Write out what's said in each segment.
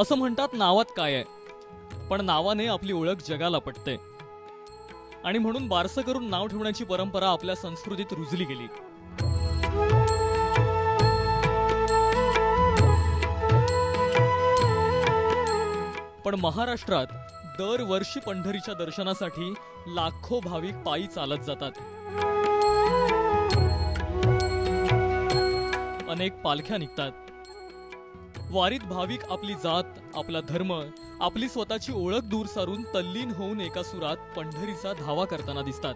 असं म्हणतात नावात काय आहे, पण नावाने आपली ओळख जगाला पटते. आणि म्हणून बारसं करून नाव ठेवण्याची परंपरा आपल्या संस्कृतीत रुजली गेली. पण महाराष्ट्रात दरवर्षी पंढरीच्या दर्शनासाठी लाखो भाविक पायी चालत जातात. अनेक पालख्या निघतात. वारीत भाविक आपली जात, आपला धर्म, आपली स्वतःची ओळख दूर सारून तल्लीन होऊन एका सुरात पंढरीचा धावा करताना दिसतात.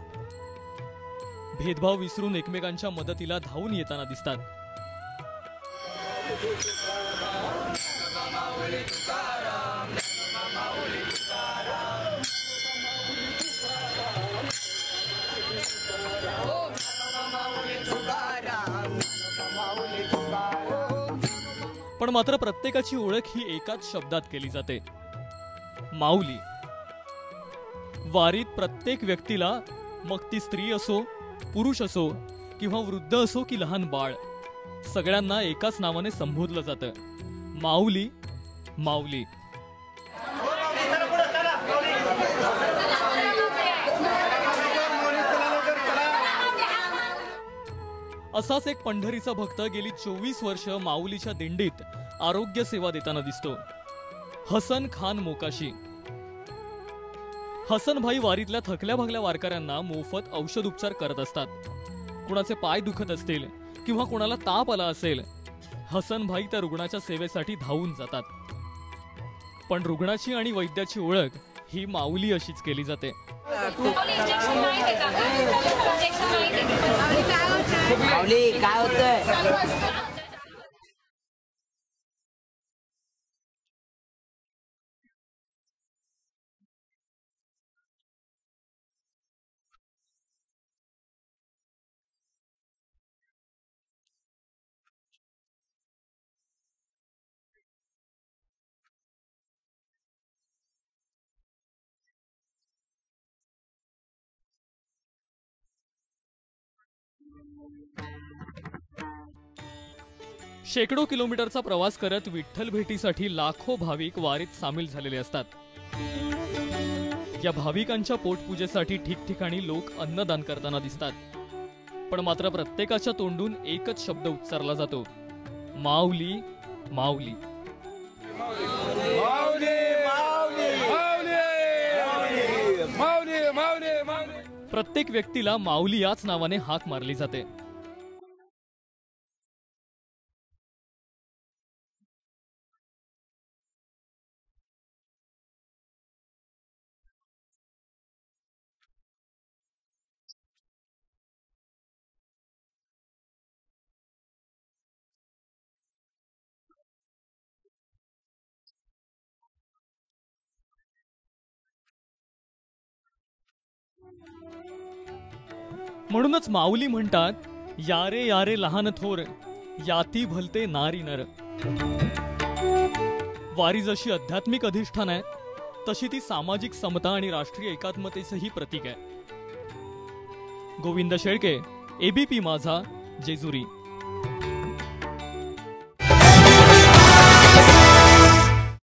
भेदभाव विसरून एकमेकांच्या मदतीला धावून येताना दिसतात. पण मात्र प्रत्येकाची ओळख ही एकाच शब्दात केली जाते, माऊली. वारीत प्रत्येक व्यक्तीला, मग ती स्त्री असो, पुरुष असो किंवा वृद्ध असो की लहान बाळ, सगळ्यांना एकाच नावाने संबोधलं जातं, माऊली, माऊली. असाच एक पंढरीचा भक्त गेली 24 वर्ष माऊलीच्या दिंडीत आरोग्य सेवा देताना दिसतो, हसन खान मोकाशी. हसन भाई वारीतल्या थकल्या भागल्या वारकऱ्यांना मोफत औषध उपचार करत असतात. कुणाचे पाय दुखत असतील किंवा कुणाला ताप आला असेल, हसन भाई त्या रुग्णाच्या सेवेसाठी धावून जातात. पण रुग्णाची आणि वैद्याची ओळख ही माऊली अशीच केली जाते. माऊली काय होतंय? शेकडो किलोमीटरचा प्रवास करत विठ्ठल भेटीसाठी लाखो भाविक वारीत सामील झालेले असतात. या भाविकांच्या पोटपूजेसाठी ठिकठिकाणी लोक अन्नदान करताना दिसतात. पण मात्र प्रत्येकाच्या तोंडून एकच शब्द उच्चारला जातो, माऊली, माऊली. प्रत्येक व्यक्तीला माऊली याच नावाने हाक मारली जाते. म्हणूनच माऊली म्हणतात, यारे यारे लहान थोर, याती भलते नारी नर. वारी जशी आध्यात्मिक अधिष्ठान आहे, तशी ती सामाजिक समता आणि राष्ट्रीय एकात्मतेचंही प्रतीक आहे. गोविंद शेळके, एबीपी माझा, जेजुरी.